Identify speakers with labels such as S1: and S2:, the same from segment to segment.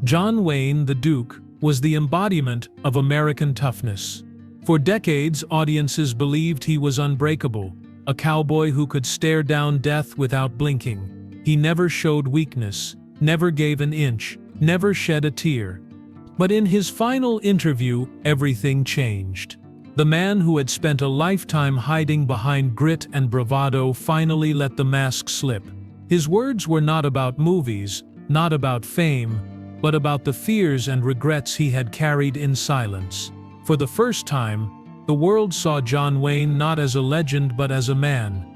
S1: John Wayne, the Duke, was the embodiment of American toughness. For decades, audiences believed he was unbreakable, a cowboy who could stare down death without blinking. He never showed weakness, never gave an inch, never shed a tear. But in his final interview, everything changed. The man who had spent a lifetime hiding behind grit and bravado finally let the mask slip. His words were not about movies, not about fame, but about the fears and regrets he had carried in silence. For the first time, the world saw John Wayne not as a legend but as a man.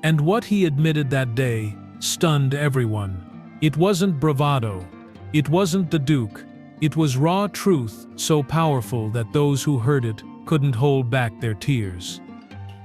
S1: And what he admitted that day stunned everyone. It wasn't bravado. It wasn't the Duke. It was raw truth, so powerful that those who heard it couldn't hold back their tears.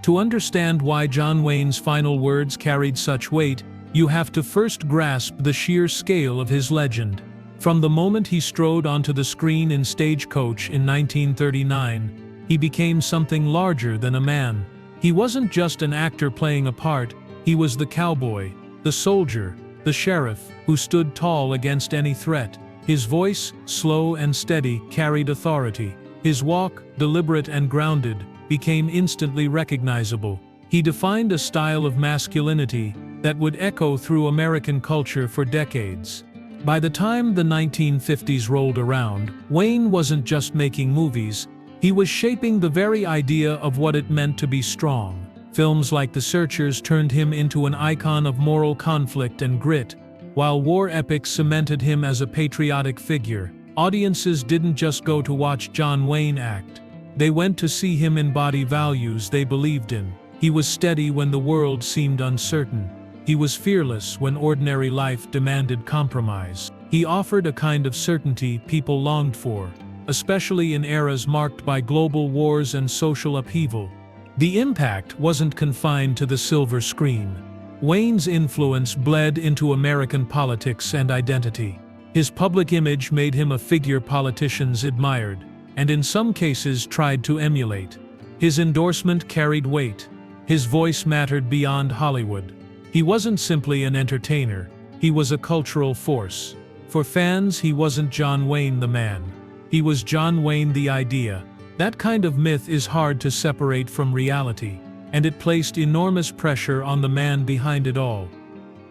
S1: To understand why John Wayne's final words carried such weight, you have to first grasp the sheer scale of his legend. From the moment he strode onto the screen in Stagecoach in 1939, he became something larger than a man. He wasn't just an actor playing a part, he was the cowboy, the soldier, the sheriff, who stood tall against any threat. His voice, slow and steady, carried authority. His walk, deliberate and grounded, became instantly recognizable. He defined a style of masculinity that would echo through American culture for decades. By the time the 1950s rolled around, Wayne wasn't just making movies, he was shaping the very idea of what it meant to be strong. Films like The Searchers turned him into an icon of moral conflict and grit, while war epics cemented him as a patriotic figure. Audiences didn't just go to watch John Wayne act. They went to see him embody values they believed in. He was steady when the world seemed uncertain. He was fearless when ordinary life demanded compromise. He offered a kind of certainty people longed for, especially in eras marked by global wars and social upheaval. The impact wasn't confined to the silver screen. Wayne's influence bled into American politics and identity. His public image made him a figure politicians admired, and in some cases tried to emulate. His endorsement carried weight. His voice mattered beyond Hollywood. He wasn't simply an entertainer, he was a cultural force. For fans, he wasn't John Wayne the man. He was John Wayne the idea. That kind of myth is hard to separate from reality, and it placed enormous pressure on the man behind it all.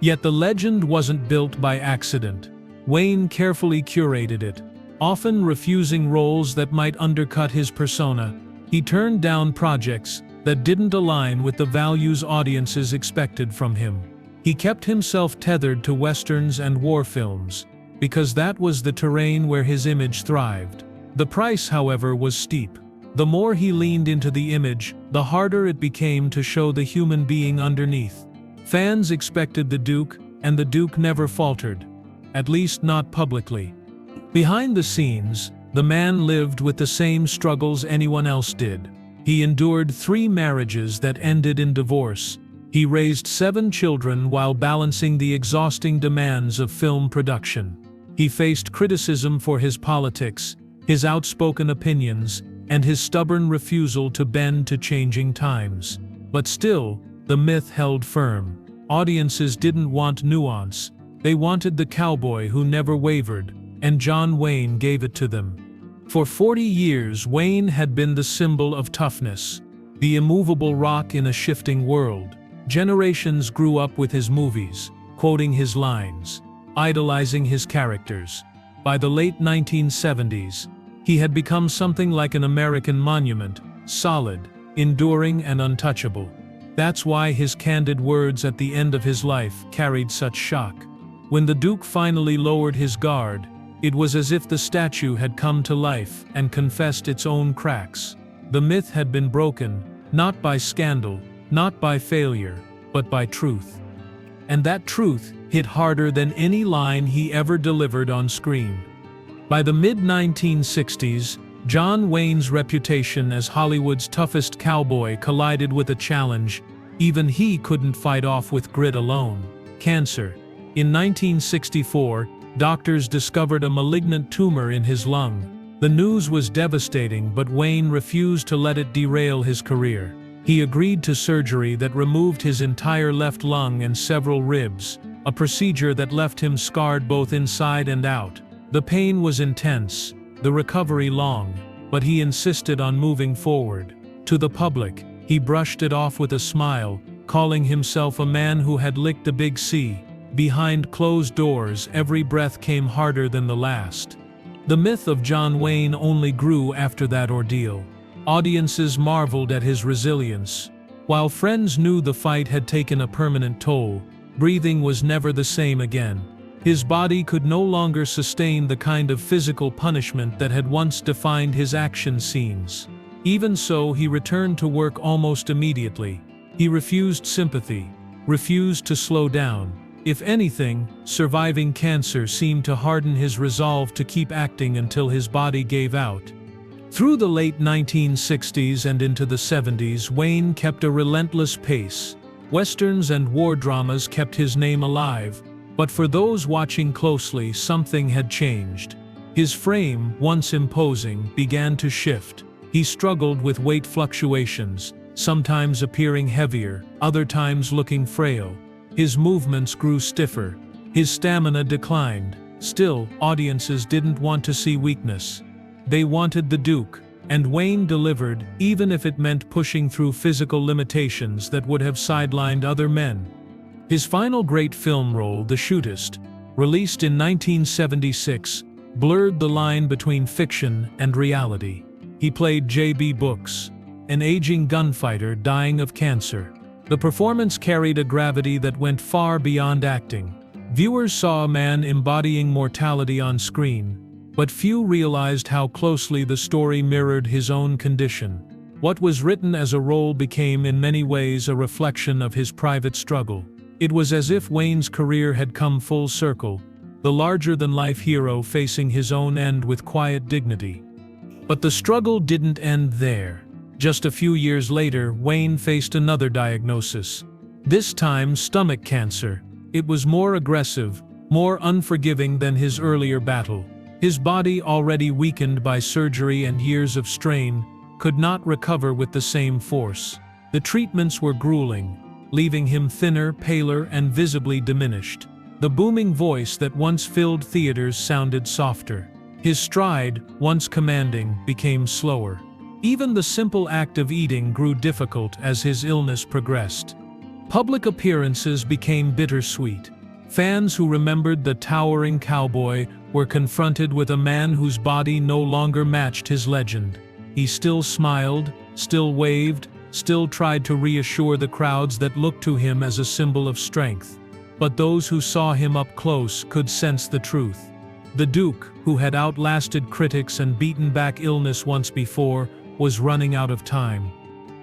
S1: Yet the legend wasn't built by accident. Wayne carefully curated it, often refusing roles that might undercut his persona. He turned down projects that didn't align with the values audiences expected from him. He kept himself tethered to westerns and war films, because that was the terrain where his image thrived. The price, however, was steep. The more he leaned into the image, the harder it became to show the human being underneath. Fans expected the Duke, and the Duke never faltered. At least not publicly. Behind the scenes, the man lived with the same struggles anyone else did. He endured 3 marriages that ended in divorce. He raised 7 children while balancing the exhausting demands of film production. He faced criticism for his politics, his outspoken opinions, and his stubborn refusal to bend to changing times. But still, the myth held firm. Audiences didn't want nuance. They wanted the cowboy who never wavered, and John Wayne gave it to them. For 40 years, Wayne had been the symbol of toughness, the immovable rock in a shifting world. Generations grew up with his movies, quoting his lines, idolizing his characters. By the late 1970s, he had become something like an American monument, solid, enduring, and untouchable. That's why his candid words at the end of his life carried such shock. When the Duke finally lowered his guard, it was as if the statue had come to life and confessed its own cracks. The myth had been broken, not by scandal, not by failure, but by truth. And that truth hit harder than any line he ever delivered on screen. By the mid-1960s, John Wayne's reputation as Hollywood's toughest cowboy collided with a challenge even he couldn't fight off with grit alone: cancer. In 1964, doctors discovered a malignant tumor in his lung. The news was devastating, but Wayne refused to let it derail his career. He agreed to surgery that removed his entire left lung and several ribs, a procedure that left him scarred both inside and out. The pain was intense, the recovery long, but he insisted on moving forward. To the public, he brushed it off with a smile, calling himself a man who had licked a big C. Behind closed doors, every breath came harder than the last. The myth of John Wayne only grew after that ordeal. Audiences marveled at his resilience. While friends knew the fight had taken a permanent toll, breathing was never the same again. His body could no longer sustain the kind of physical punishment that had once defined his action scenes. Even so, he returned to work almost immediately. He refused sympathy, refused to slow down. If anything, surviving cancer seemed to harden his resolve to keep acting until his body gave out. Through the late 1960s and into the 70s, Wayne kept a relentless pace. Westerns and war dramas kept his name alive, but for those watching closely, something had changed. His frame, once imposing, began to shift. He struggled with weight fluctuations, sometimes appearing heavier, other times looking frail. His movements grew stiffer. His stamina declined. Still, audiences didn't want to see weakness. They wanted the Duke, and Wayne delivered, even if it meant pushing through physical limitations that would have sidelined other men. His final great film role, The Shootist, released in 1976, blurred the line between fiction and reality. He played J.B. Brooks, an aging gunfighter dying of cancer. The performance carried a gravity that went far beyond acting. Viewers saw a man embodying mortality on screen, but few realized how closely the story mirrored his own condition. What was written as a role became in many ways a reflection of his private struggle. It was as if Wayne's career had come full circle, the larger-than-life hero facing his own end with quiet dignity. But the struggle didn't end there. Just a few years later, Wayne faced another diagnosis. This time, stomach cancer. It was more aggressive, more unforgiving than his earlier battle. His body, already weakened by surgery and years of strain, could not recover with the same force. The treatments were grueling, leaving him thinner, paler, and visibly diminished. The booming voice that once filled theaters sounded softer. His stride, once commanding, became slower. Even the simple act of eating grew difficult as his illness progressed. Public appearances became bittersweet. Fans who remembered the towering cowboy were confronted with a man whose body no longer matched his legend. He still smiled, still waved, still tried to reassure the crowds that looked to him as a symbol of strength. But those who saw him up close could sense the truth. The Duke, who had outlasted critics and beaten back illness once before, was running out of time.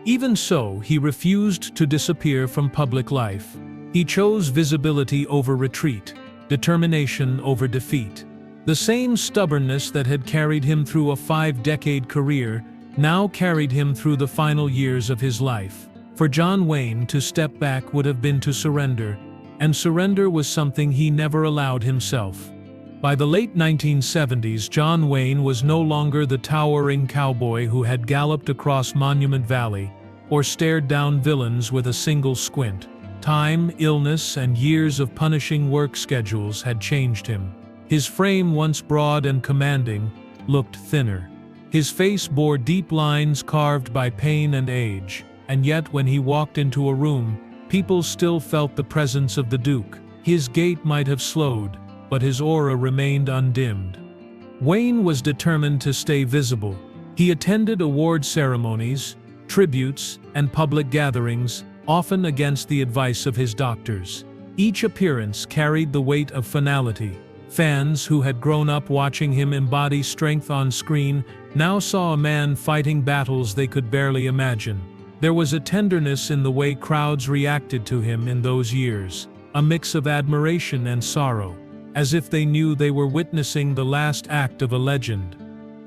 S1: Even so, he refused to disappear from public life. He chose visibility over retreat, determination over defeat. The same stubbornness that had carried him through a 5-decade career now carried him through the final years of his life. For John Wayne, to step back would have been to surrender, and surrender was something he never allowed himself. By the late 1970s, John Wayne was no longer the towering cowboy who had galloped across Monument Valley or stared down villains with a single squint. Time, illness, and years of punishing work schedules had changed him. His frame, once broad and commanding, looked thinner. His face bore deep lines carved by pain and age, and yet when he walked into a room, people still felt the presence of the Duke. His gait might have slowed, but his aura remained undimmed. Wayne was determined to stay visible. He attended award ceremonies, tributes, and public gatherings, often against the advice of his doctors. Each appearance carried the weight of finality. Fans who had grown up watching him embody strength on screen now saw a man fighting battles they could barely imagine. There was a tenderness in the way crowds reacted to him in those years, a mix of admiration and sorrow, as if they knew they were witnessing the last act of a legend.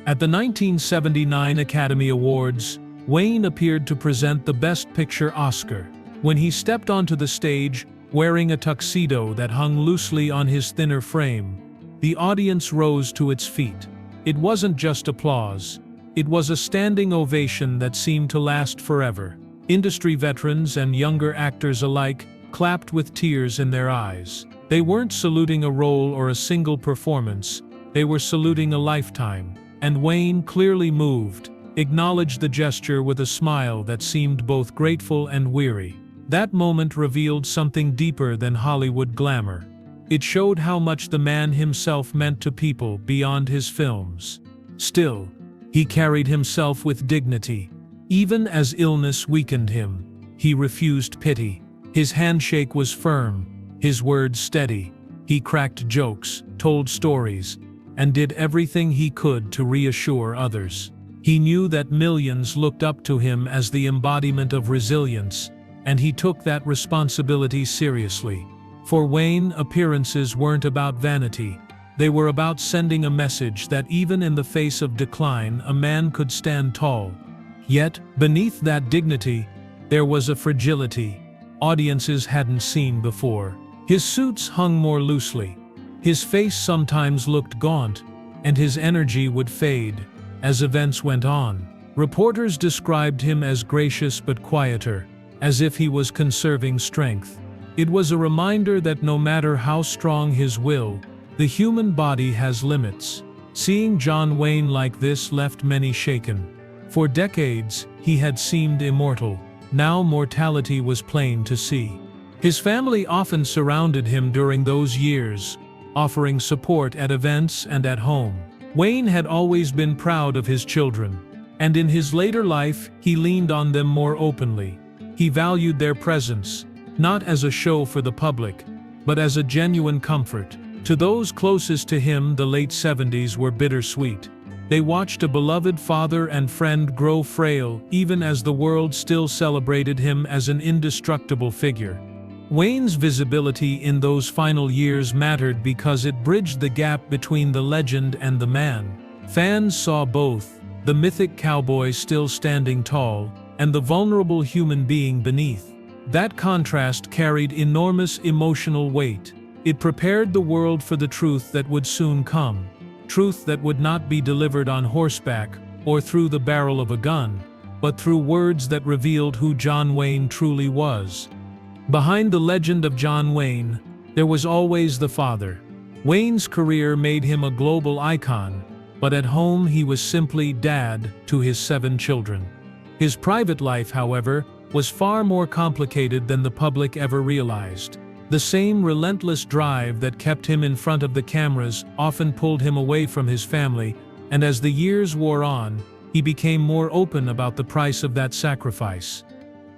S1: At the 1979 Academy Awards, Wayne appeared to present the Best Picture Oscar. When he stepped onto the stage, wearing a tuxedo that hung loosely on his thinner frame, the audience rose to its feet. It wasn't just applause. It was a standing ovation that seemed to last forever. Industry veterans and younger actors alike clapped with tears in their eyes. They weren't saluting a role or a single performance. They were saluting a lifetime, and Wayne, clearly moved, acknowledged the gesture with a smile that seemed both grateful and weary. That moment revealed something deeper than Hollywood glamour. It showed how much the man himself meant to people beyond his films. Still, he carried himself with dignity. Even as illness weakened him, he refused pity. His handshake was firm, his words steady. He cracked jokes, told stories, and did everything he could to reassure others. He knew that millions looked up to him as the embodiment of resilience, and he took that responsibility seriously. For Wayne, appearances weren't about vanity. They were about sending a message that even in the face of decline, a man could stand tall. Yet, beneath that dignity, there was a fragility audiences hadn't seen before. His suits hung more loosely. His face sometimes looked gaunt, and his energy would fade as events went on. Reporters described him as gracious but quieter, as if he was conserving strength. It was a reminder that no matter how strong his will, the human body has limits. Seeing John Wayne like this left many shaken. For decades, he had seemed immortal. Now mortality was plain to see. His family often surrounded him during those years, offering support at events and at home. Wayne had always been proud of his children, and in his later life, he leaned on them more openly. He valued their presence, not as a show for the public, but as a genuine comfort. To those closest to him, the late 70s were bittersweet. They watched a beloved father and friend grow frail, even as the world still celebrated him as an indestructible figure. Wayne's visibility in those final years mattered because it bridged the gap between the legend and the man. Fans saw both, the mythic cowboy still standing tall, and the vulnerable human being beneath. That contrast carried enormous emotional weight. It prepared the world for the truth that would soon come. Truth that would not be delivered on horseback or through the barrel of a gun, but through words that revealed who John Wayne truly was. Behind the legend of John Wayne, there was always the father. Wayne's career made him a global icon, but at home he was simply dad to his 7 children. His private life, however, was far more complicated than the public ever realized. The same relentless drive that kept him in front of the cameras often pulled him away from his family, and as the years wore on, he became more open about the price of that sacrifice.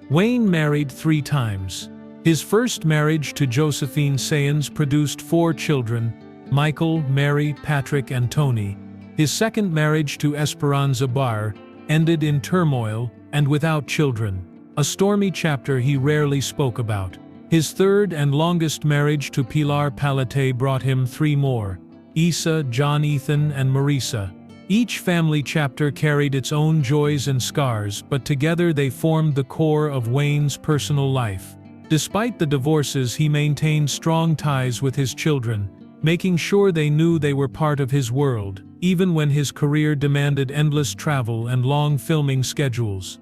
S1: Wayne married 3 times. His first marriage to Josephine Sayans produced 4 children: Michael, Mary, Patrick, and Tony. His second marriage to Esperanza Barr ended in turmoil and without children, a stormy chapter he rarely spoke about. His third and longest marriage to Pilar Palate brought him 3 more: Isa, John Ethan, and Marisa. Each family chapter carried its own joys and scars, but together they formed the core of Wayne's personal life. Despite the divorces, he maintained strong ties with his children, making sure they knew they were part of his world, even when his career demanded endless travel and long filming schedules.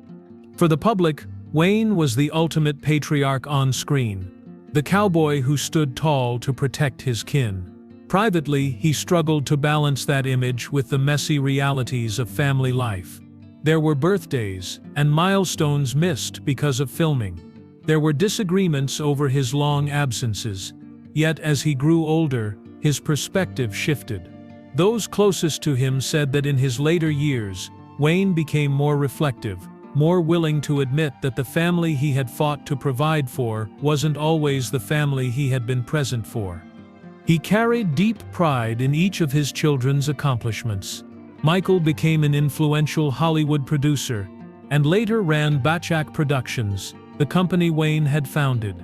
S1: For the public, Wayne was the ultimate patriarch on screen, the cowboy who stood tall to protect his kin. Privately, he struggled to balance that image with the messy realities of family life. There were birthdays and milestones missed because of filming. There were disagreements over his long absences, yet as he grew older, his perspective shifted. Those closest to him said that in his later years, Wayne became more reflective, more willing to admit that the family he had fought to provide for wasn't always the family he had been present for. He carried deep pride in each of his children's accomplishments. Michael became an influential Hollywood producer, and later ran Batchak Productions, the company Wayne had founded.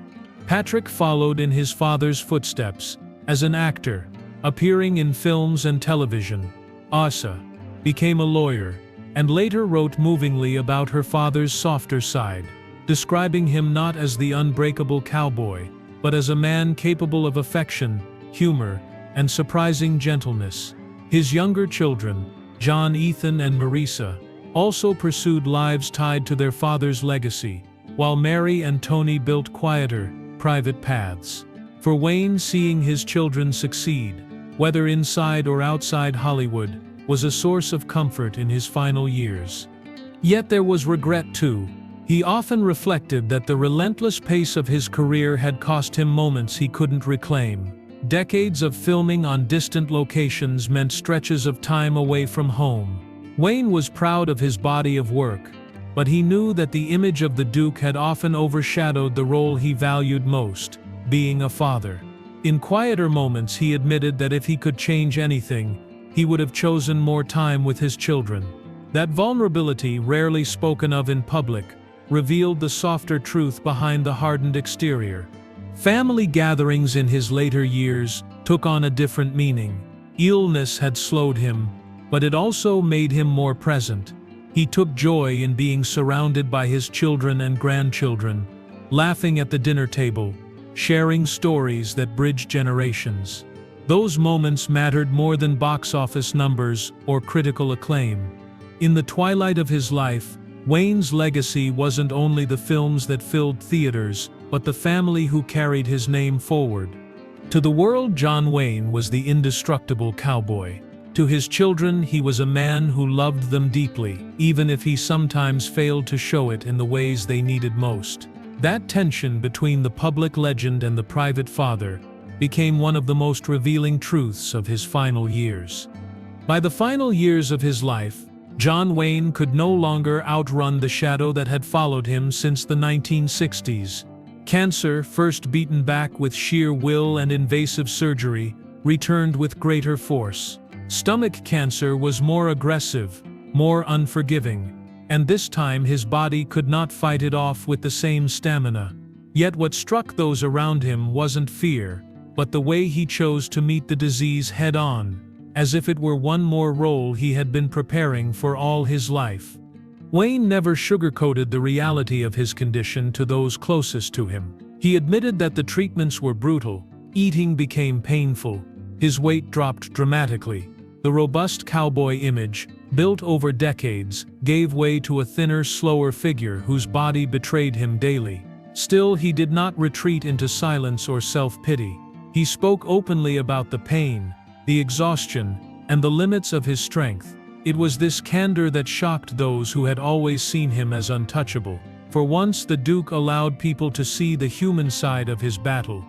S1: Patrick followed in his father's footsteps, as an actor, appearing in films and television. Asa became a lawyer, and later wrote movingly about her father's softer side, describing him not as the unbreakable cowboy, but as a man capable of affection, humor, and surprising gentleness. His younger children, John Ethan and Marisa, also pursued lives tied to their father's legacy, while Mary and Tony built quieter, private paths. For Wayne, seeing his children succeed whether inside or outside Hollywood, was a source of comfort in his final years. Yet there was regret too. He often reflected that the relentless pace of his career had cost him moments he couldn't reclaim. Decades of filming on distant locations meant stretches of time away from home. Wayne was proud of his body of work, but he knew that the image of the Duke had often overshadowed the role he valued most, being a father. In quieter moments he admitted that if he could change anything, he would have chosen more time with his children. That vulnerability, rarely spoken of in public, revealed the softer truth behind the hardened exterior. Family gatherings in his later years took on a different meaning. Illness had slowed him, but it also made him more present. He took joy in being surrounded by his children and grandchildren, laughing at the dinner table, sharing stories that bridged generations. Those moments mattered more than box office numbers or critical acclaim. In the twilight of his life, Wayne's legacy wasn't only the films that filled theaters, but the family who carried his name forward. To the world, John Wayne was the indestructible cowboy. To his children, he was a man who loved them deeply, even if he sometimes failed to show it in the ways they needed most. That tension between the public legend and the private father became one of the most revealing truths of his final years. By the final years of his life, John Wayne could no longer outrun the shadow that had followed him since the 1960s. Cancer, first beaten back with sheer will and invasive surgery, returned with greater force. Stomach cancer was more aggressive, more unforgiving, and this time his body could not fight it off with the same stamina. Yet what struck those around him wasn't fear, but the way he chose to meet the disease head-on, as if it were one more role he had been preparing for all his life. Wayne never sugarcoated the reality of his condition to those closest to him. He admitted that the treatments were brutal, eating became painful, his weight dropped dramatically. The robust cowboy image, built over decades, gave way to a thinner, slower figure whose body betrayed him daily. Still, he did not retreat into silence or self-pity. He spoke openly about the pain, the exhaustion, and the limits of his strength. It was this candor that shocked those who had always seen him as untouchable. For once, the Duke allowed people to see the human side of his battle.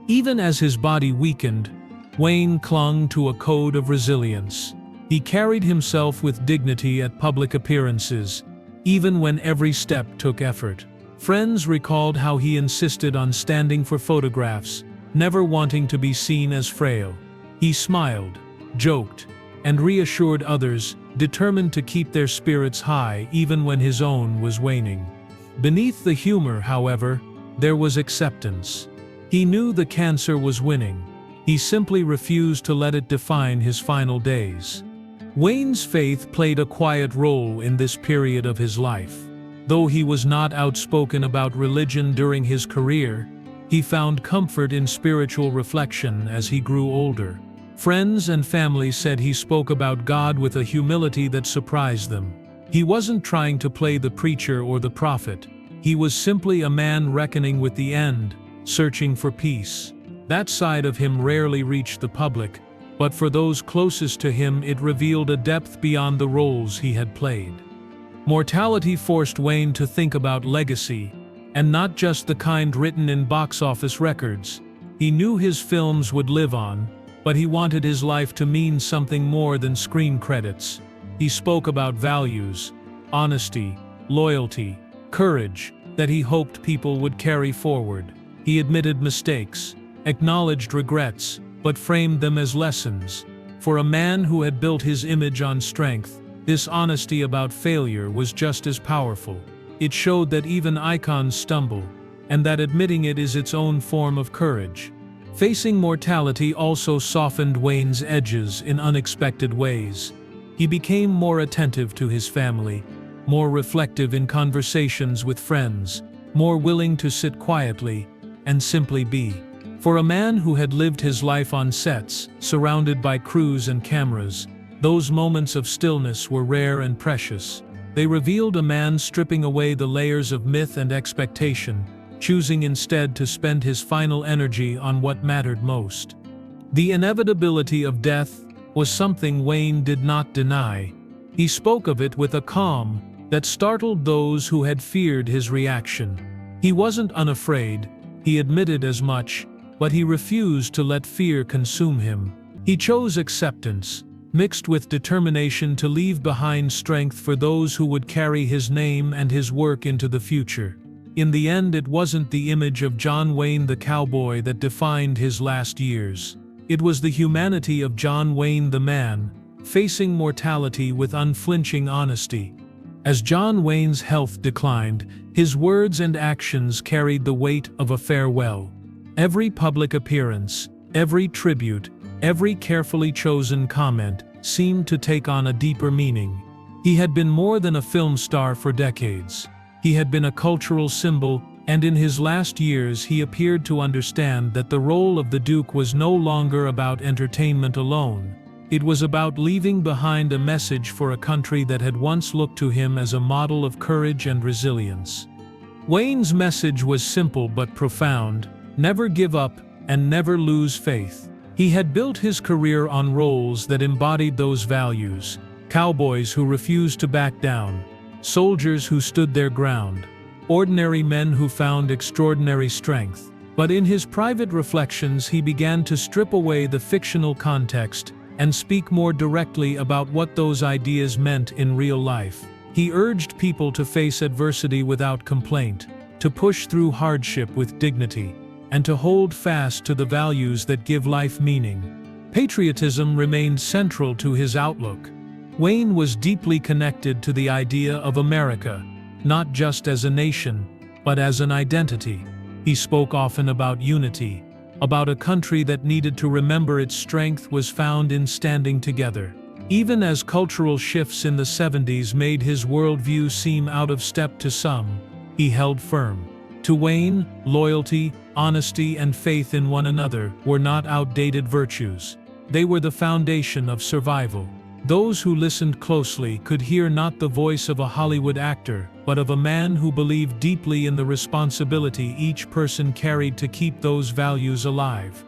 S1: Even as his body weakened, Wayne clung to a code of resilience. He carried himself with dignity at public appearances, even when every step took effort. Friends recalled how he insisted on standing for photographs, never wanting to be seen as frail. He smiled, joked, and reassured others, determined to keep their spirits high even when his own was waning. Beneath the humor, however, there was acceptance. He knew the cancer was winning. He simply refused to let it define his final days. Wayne's faith played a quiet role in this period of his life. Though he was not outspoken about religion during his career, he found comfort in spiritual reflection as he grew older. Friends and family said he spoke about God with a humility that surprised them. He wasn't trying to play the preacher or the prophet. He was simply a man reckoning with the end, searching for peace. That side of him rarely reached the public, but for those closest to him it revealed a depth beyond the roles he had played. Mortality forced Wayne to think about legacy, and not just the kind written in box office records. He knew his films would live on, but he wanted his life to mean something more than screen credits. He spoke about values, honesty, loyalty, courage, that he hoped people would carry forward. He admitted mistakes, acknowledged regrets, but framed them as lessons. For a man who had built his image on strength, this honesty about failure was just as powerful. It showed that even icons stumble, and that admitting it is its own form of courage. Facing mortality also softened Wayne's edges in unexpected ways. He became more attentive to his family, more reflective in conversations with friends, more willing to sit quietly and simply be. For a man who had lived his life on sets, surrounded by crews and cameras, those moments of stillness were rare and precious. They revealed a man stripping away the layers of myth and expectation, choosing instead to spend his final energy on what mattered most. The inevitability of death was something Wayne did not deny. He spoke of it with a calm that startled those who had feared his reaction. He wasn't unafraid, he admitted as much, but he refused to let fear consume him. He chose acceptance, mixed with determination to leave behind strength for those who would carry his name and his work into the future. In the end, it wasn't the image of John Wayne the cowboy that defined his last years. It was the humanity of John Wayne the man, facing mortality with unflinching honesty. As John Wayne's health declined, his words and actions carried the weight of a farewell. Every public appearance, every tribute, every carefully chosen comment seemed to take on a deeper meaning. He had been more than a film star for decades. He had been a cultural symbol, and in his last years he appeared to understand that the role of the Duke was no longer about entertainment alone. It was about leaving behind a message for a country that had once looked to him as a model of courage and resilience. Wayne's message was simple but profound: never give up and never lose faith. He had built his career on roles that embodied those values: cowboys who refused to back down, soldiers who stood their ground, ordinary men who found extraordinary strength. But in his private reflections, he began to strip away the fictional context and speak more directly about what those ideas meant in real life. He urged people to face adversity without complaint, to push through hardship with dignity, and to hold fast to the values that give life meaning. Patriotism remained central to his outlook. Wayne was deeply connected to the idea of America, not just as a nation, but as an identity. He spoke often about unity, about a country that needed to remember its strength was found in standing together. Even as cultural shifts in the 70s made his worldview seem out of step to some, he held firm. To Wayne, loyalty, honesty, and faith in one another were not outdated virtues. They were the foundation of survival. Those who listened closely could hear not the voice of a Hollywood actor, but of a man who believed deeply in the responsibility each person carried to keep those values alive.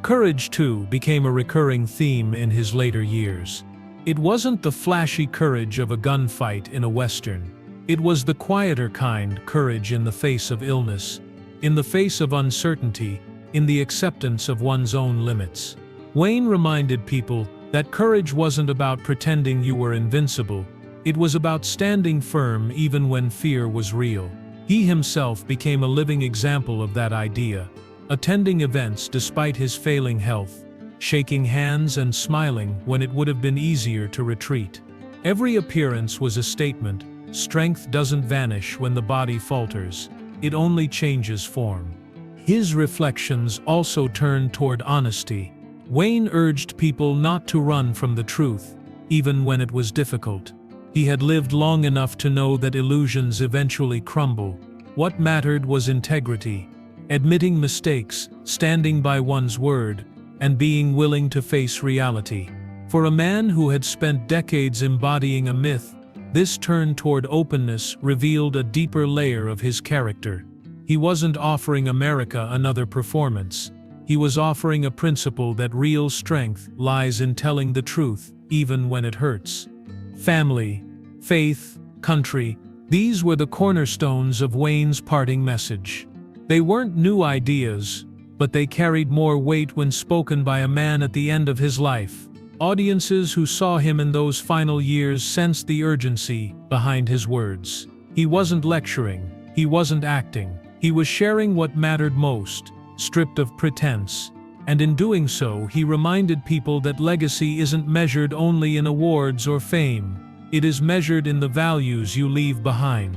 S1: Courage, too, became a recurring theme in his later years. It wasn't the flashy courage of a gunfight in a Western. It was the quieter kind: courage in the face of illness, in the face of uncertainty, in the acceptance of one's own limits. Wayne reminded people that courage wasn't about pretending you were invincible. It was about standing firm even when fear was real. He himself became a living example of that idea, attending events despite his failing health, shaking hands and smiling when it would have been easier to retreat. Every appearance was a statement: strength doesn't vanish when the body falters, it only changes form. His reflections also turned toward honesty. Wayne urged people not to run from the truth, even when it was difficult. He had lived long enough to know that illusions eventually crumble. What mattered was integrity, admitting mistakes, standing by one's word, and being willing to face reality. For a man who had spent decades embodying a myth, this turn toward openness revealed a deeper layer of his character. He wasn't offering America another performance. He was offering a principle that real strength lies in telling the truth, even when it hurts. Family, faith, country, these were the cornerstones of Wayne's parting message. They weren't new ideas, but they carried more weight when spoken by a man at the end of his life. Audiences who saw him in those final years sensed the urgency behind his words. He wasn't lecturing, he wasn't acting, he was sharing what mattered most, stripped of pretense. And in doing so, he reminded people that legacy isn't measured only in awards or fame. It is measured in the values you leave behind.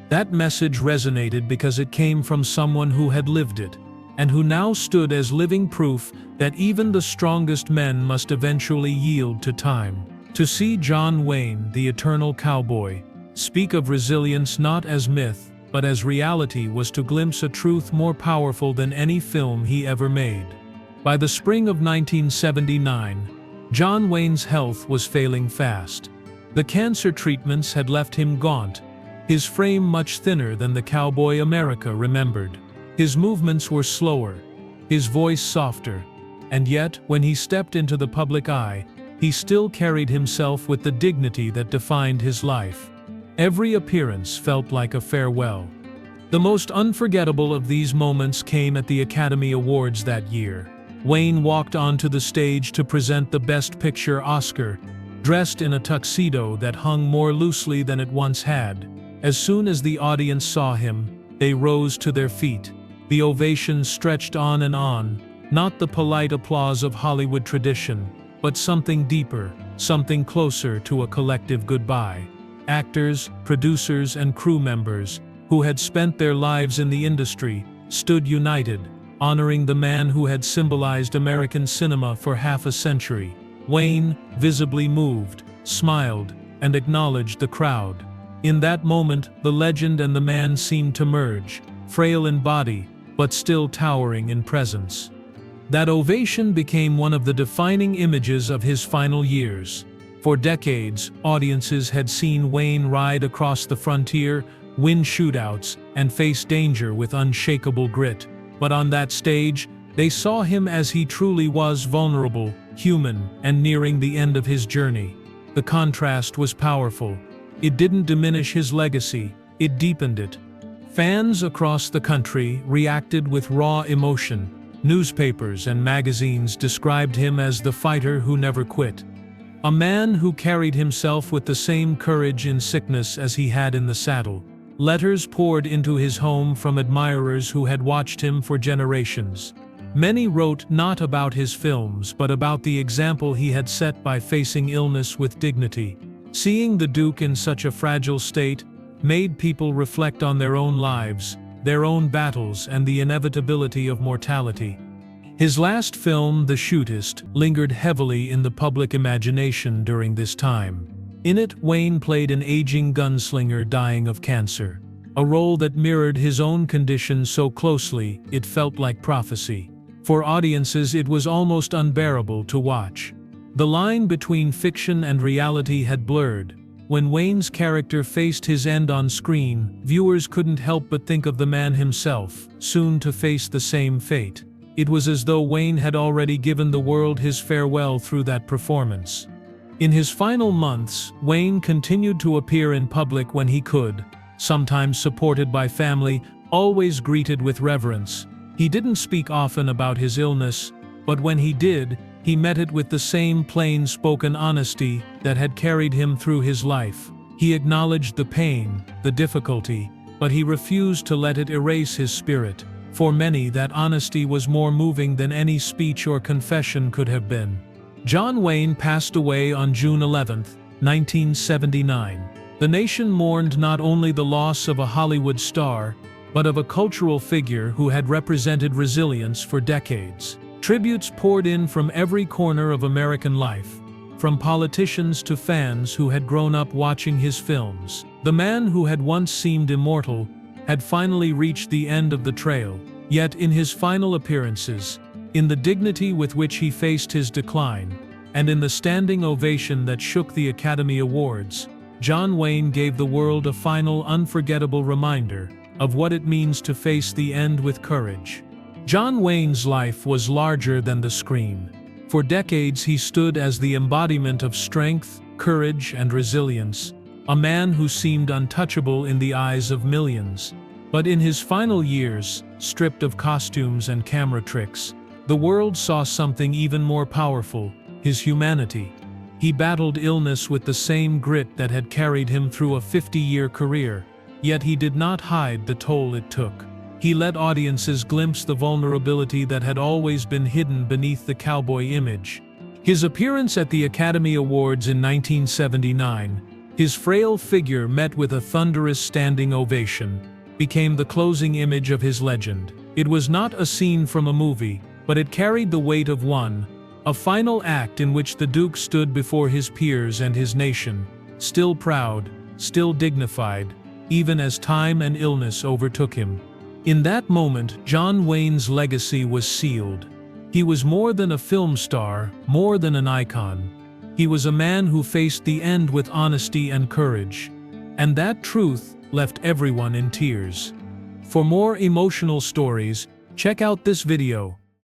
S1: That message resonated because it came from someone who had lived it, and who now stood as living proof that even the strongest men must eventually yield to time. To see John Wayne, the eternal cowboy, speak of resilience not as myth, but as reality was to glimpse a truth more powerful than any film he ever made. By the spring of 1979, John Wayne's health was failing fast. The cancer treatments had left him gaunt, his frame much thinner than the cowboy America remembered. His movements were slower, his voice softer, And yet, when he stepped into the public eye, he still carried himself with the dignity that defined his life. Every appearance felt like a farewell. The most unforgettable of these moments came at the Academy Awards that year. Wayne walked onto the stage to present the Best Picture Oscar, dressed in a tuxedo that hung more loosely than it once had. As soon as the audience saw him, they rose to their feet. The ovation stretched on and on, not the polite applause of Hollywood tradition, but something deeper, something closer to a collective goodbye. Actors, producers, and crew members, who had spent their lives in the industry, stood united, honoring the man who had symbolized American cinema for half a century. Wayne, visibly moved, smiled, and acknowledged the crowd. In that moment, the legend and the man seemed to merge, frail in body, but still towering in presence. That ovation became one of the defining images of his final years. For decades, audiences had seen Wayne ride across the frontier, win shootouts, and face danger with unshakable grit. But on that stage, they saw him as he truly was: vulnerable, human, and nearing the end of his journey. The contrast was powerful. It didn't diminish his legacy, it deepened it. Fans across the country reacted with raw emotion. Newspapers and magazines described him as the fighter who never quit. A man who carried himself with the same courage in sickness as he had in the saddle. Letters poured into his home from admirers who had watched him for generations. Many wrote not about his films but about the example he had set by facing illness with dignity. Seeing the Duke in such a fragile state made people reflect on their own lives, their own battles, and the inevitability of mortality. His last film, The Shootist, lingered heavily in the public imagination during this time. In it, Wayne played an aging gunslinger dying of cancer, a role that mirrored his own condition so closely it felt like prophecy. For audiences, it was almost unbearable to watch. The line between fiction and reality had blurred. When Wayne's character faced his end on screen, viewers couldn't help but think of the man himself, soon to face the same fate. It was as though Wayne had already given the world his farewell through that performance. In his final months, Wayne continued to appear in public when he could, sometimes supported by family, always greeted with reverence. He didn't speak often about his illness, but when he did, he met it with the same plain-spoken honesty that had carried him through his life. He acknowledged the pain, the difficulty, but he refused to let it erase his spirit. For many, that honesty was more moving than any speech or confession could have been. John Wayne passed away on June 11, 1979. The nation mourned not only the loss of a Hollywood star, but of a cultural figure who had represented resilience for decades. Tributes poured in from every corner of American life, from politicians to fans who had grown up watching his films. The man who had once seemed immortal had finally reached the end of the trail. Yet in his final appearances, in the dignity with which he faced his decline, and in the standing ovation that shook the Academy Awards, John Wayne gave the world a final unforgettable reminder of what it means to face the end with courage. John Wayne's life was larger than the screen. For decades he stood as the embodiment of strength, courage, and resilience, a man who seemed untouchable in the eyes of millions. But in his final years, stripped of costumes and camera tricks, the world saw something even more powerful: his humanity. He battled illness with the same grit that had carried him through a 50-year career, yet he did not hide the toll it took. He let audiences glimpse the vulnerability that had always been hidden beneath the cowboy image. His appearance at the Academy Awards in 1979, his frail figure met with a thunderous standing ovation, became the closing image of his legend. It was not a scene from a movie, but it carried the weight of one, a final act in which the Duke stood before his peers and his nation, still proud, still dignified, even as time and illness overtook him. In that moment, John Wayne's legacy was sealed. He was more than a film star, more than an icon. He was a man who faced the end with honesty and courage. And that truth left everyone in tears. For more emotional stories, check out this video.